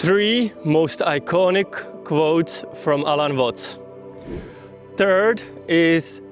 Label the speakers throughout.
Speaker 1: Three most iconic quotes from Alan Watts. Third is,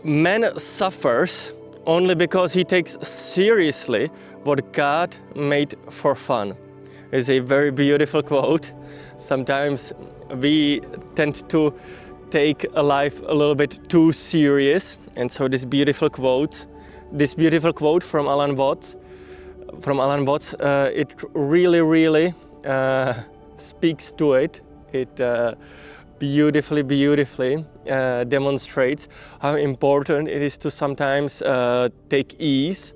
Speaker 1: man suffers only because he takes seriously what God made for fun. It's a very beautiful quote. Sometimes we tend to take a life a little bit too serious, and so this beautiful quote from Alan Watts, it really speaks to it. It beautifully demonstrates how important it is to sometimes take ease,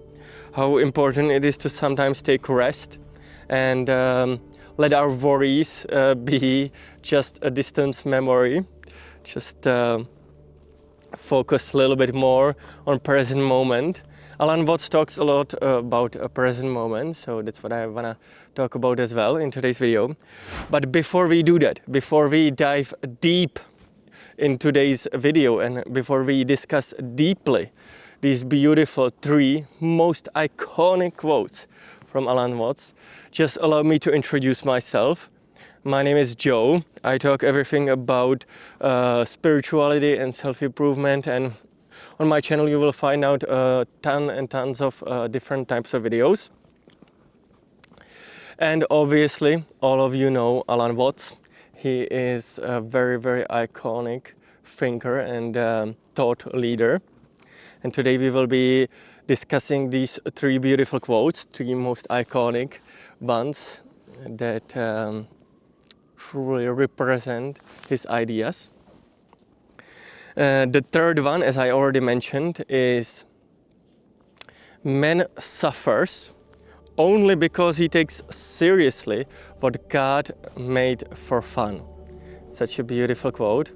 Speaker 1: how important it is to sometimes take rest, and let our worries be just a distant memory. Just focus a little bit more on present moment. Alan Watts talks a lot about a present moment, so that's what I wanna talk about as well in today's video. But before we do that, before we dive deep in today's video and before we discuss deeply these beautiful three most iconic quotes from Alan Watts, just allow me to introduce myself. My name is Joe. I talk everything about spirituality and self-improvement, and on my channel you will find out tons of different types of videos. And obviously all of you know Alan Watts. He is a very iconic thinker and thought leader. And today we will be discussing these three beautiful quotes, three most iconic ones that truly represent his ideas. The third one, as I already mentioned, is man suffers only because he takes seriously what God made for fun. Such a beautiful quote.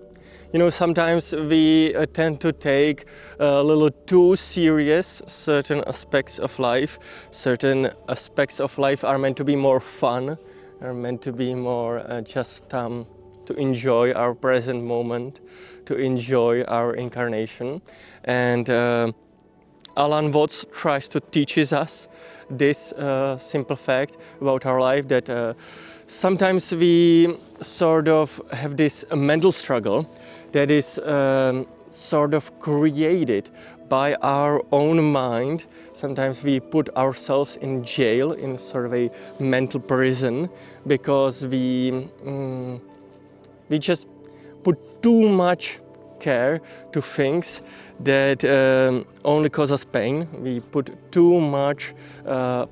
Speaker 1: You know, sometimes we tend to take a little too serious certain aspects of life. Certain aspects of life are meant to be more fun, are meant to be more to enjoy our present moment, to enjoy our incarnation. And Alan Watts tries to teach us this simple fact about our life, that sometimes we sort of have this mental struggle that is sort of created by our own mind. Sometimes we put ourselves in jail, in sort of a mental prison, because we just put too much care to things that only cause us pain. We put too much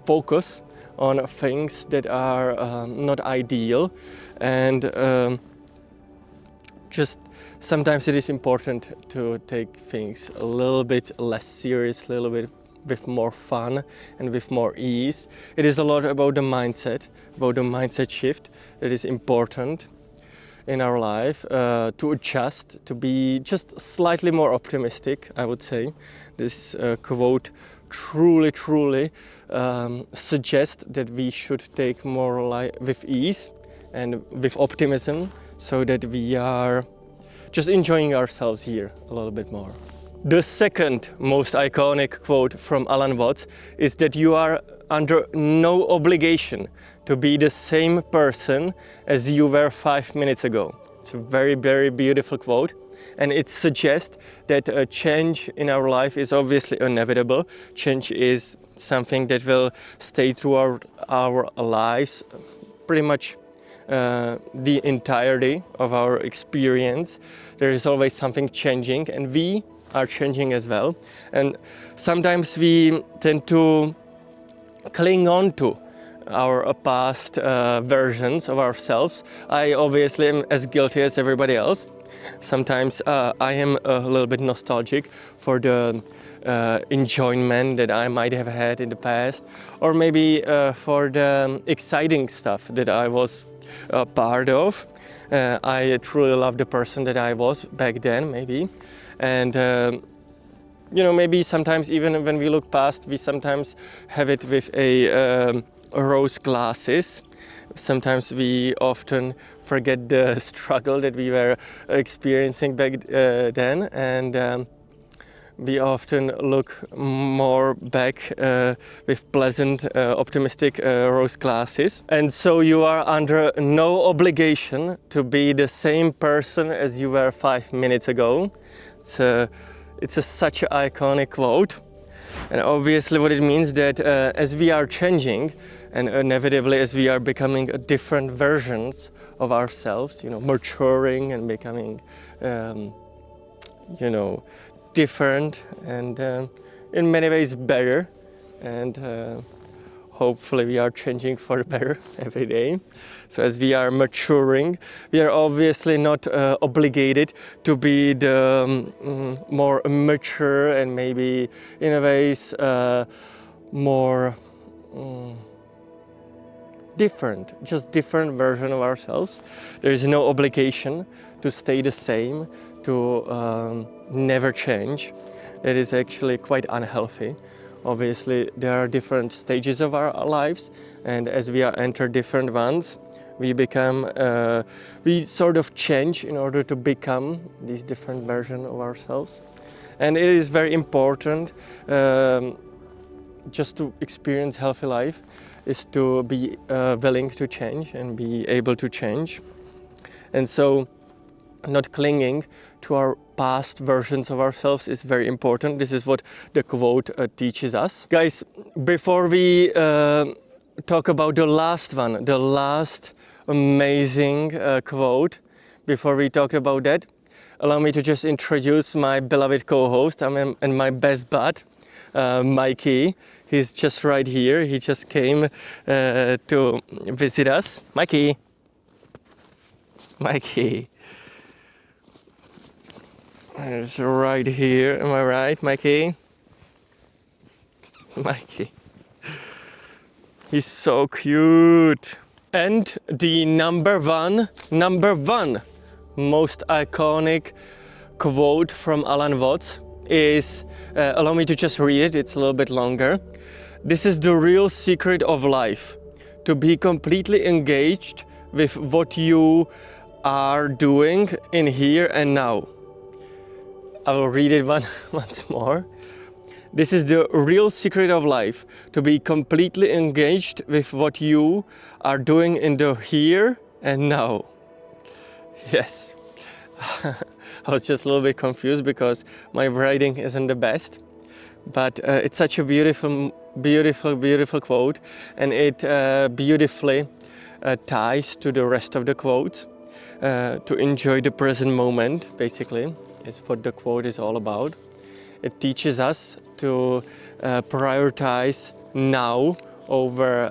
Speaker 1: focus on things that are not ideal, and just sometimes it is important to take things a little bit less serious, a little bit with more fun and with more ease. It is a lot about the mindset shift that is important in our life, to adjust, to be just slightly more optimistic, I would say. This quote truly suggests that we should take more life with ease and with optimism, so that we are just enjoying ourselves here a little bit more. The second most iconic quote from Alan Watts is that you are under no obligation to be the same person as you were 5 minutes ago. It's a very beautiful quote, and it suggests that a change in our life is obviously inevitable. Change is something that will stay throughout our lives, pretty much the entirety of our experience. There is always something changing, and we are changing as well. And sometimes we tend to cling on to our past versions of ourselves. I obviously am as guilty as everybody else. Sometimes I am a little bit nostalgic for the enjoyment that I might have had in the past, or maybe for the exciting stuff that I was part of. I truly love the person that I was back then, maybe. And you know, maybe sometimes even when we look past, we sometimes have it with a rose glasses. Sometimes we often forget the struggle that we were experiencing back then, and we often look more back with pleasant, optimistic rose glasses. And so you are under no obligation to be the same person as you were 5 minutes ago. It's such an iconic quote. And obviously what it means that as we are changing and inevitably as we are becoming different versions of ourselves, maturing and becoming, different and in many ways better, and hopefully we are changing for the better every day. So as we are maturing, we are obviously not obligated to be the more mature and maybe in a ways more different version of ourselves. There is no obligation to stay the same, to never change. That is actually quite unhealthy. Obviously, there are different stages of our lives, and as we enter different ones, we sort of change in order to become this different version of ourselves. And it is very important just to experience healthy life is to be willing to change and be able to change. And so not clinging to our past versions of ourselves is very important. This is what the quote teaches us. Guys, before we talk about the last one, the last amazing quote, before we talk about that, allow me to just introduce my beloved co-host and my best bud, Mikey. He's just right here. He just came to visit us. Mikey. It's right here. Am I right, Mikey? He's so cute. And the number one most iconic quote from Alan Watts is, allow me to just read it, it's a little bit longer. This is the real secret of life, to be completely engaged with what you are doing in here and now. I will read it once more. This is the real secret of life, to be completely engaged with what you are doing in the here and now. Yes. I was just a little bit confused because my writing isn't the best, but it's such a beautiful quote, and it beautifully ties to the rest of the quote. To enjoy the present moment, basically, is what the quote is all about. It teaches us to prioritize now over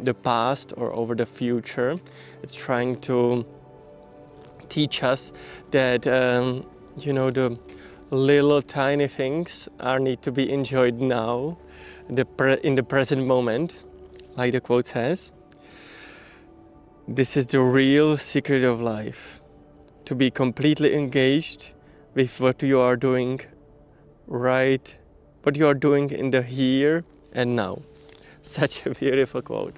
Speaker 1: the past or over the future. It's trying to teach us that the little tiny things need to be enjoyed now, in the present moment, like the quote says. This is the real secret of life, to be completely engaged with what you are doing what you are doing in the here and now. Such a beautiful quote.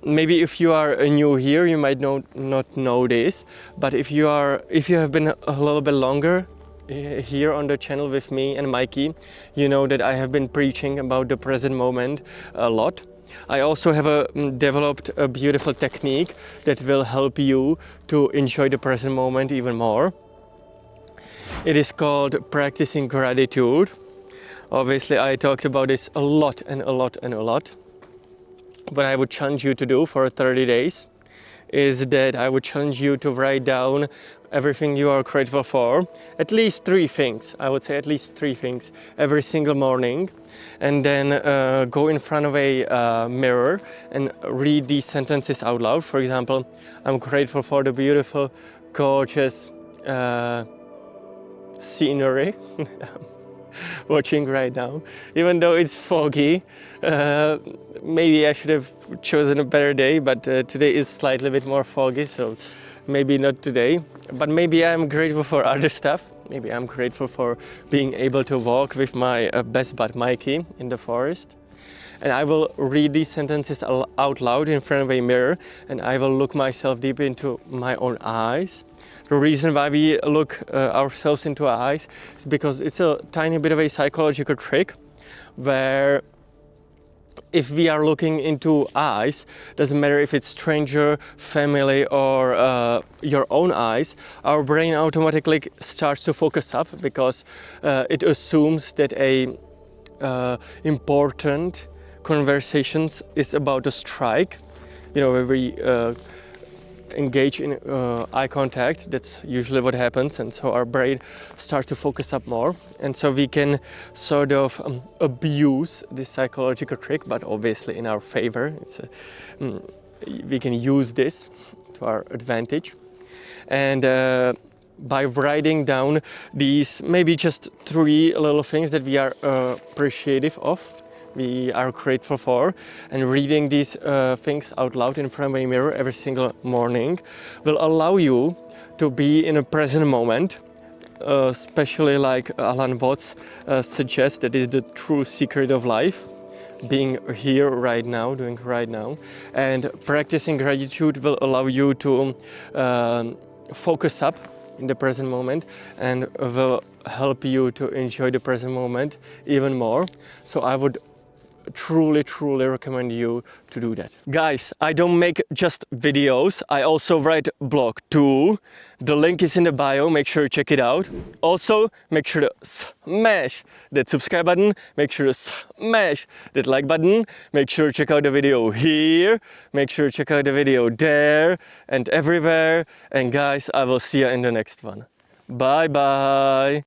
Speaker 1: Maybe if you are new here, you might not know this, but if you have been a little bit longer here on the channel with me and Mikey, you know that I have been preaching about the present moment a lot. I also have developed a beautiful technique that will help you to enjoy the present moment even more. It is called practicing gratitude. Obviously, I talked about this a lot. What I would challenge you to do for 30 days is that I would challenge you to write down everything you are grateful for. At least 3 things. I would say at least 3 things every single morning. And then go in front of a mirror and read these sentences out loud. For example, I'm grateful for the beautiful, gorgeous scenery watching right now. Even though it's foggy, maybe I should have chosen a better day, but today is slightly bit more foggy, so maybe not today. But maybe I'm grateful for other stuff. Maybe I'm grateful for being able to walk with my best bud Mikey in the forest. And I will read these sentences out loud in front of a mirror, and I will look myself deep into my own eyes, The reason why we look ourselves into our eyes is because it's a tiny bit of a psychological trick where if we are looking into eyes, doesn't matter if it's stranger, family, or your own eyes, our brain automatically starts to focus up because it assumes that a important conversations is about to strike. You know, where we engage in eye contact, that's usually what happens, and so our brain starts to focus up more, and so we can sort of abuse this psychological trick, but obviously in our favor. We can use this to our advantage, and by writing down these maybe just 3 little things that we are appreciative of, we are grateful for, and reading these things out loud in front of a mirror every single morning will allow you to be in a present moment, especially like Alan Watts suggests, that is the true secret of life, being here right now, doing right now. And practicing gratitude will allow you to focus up in the present moment and will help you to enjoy the present moment even more. So I would truly recommend you to do that. Guys, I don't make just videos, I also write blog too. The link is in the bio, make sure you check it out. Also, make sure to smash that subscribe button, make sure to smash that like button, make sure to check out the video here, make sure to check out the video there and everywhere. And guys, I will see you in the next one. Bye bye!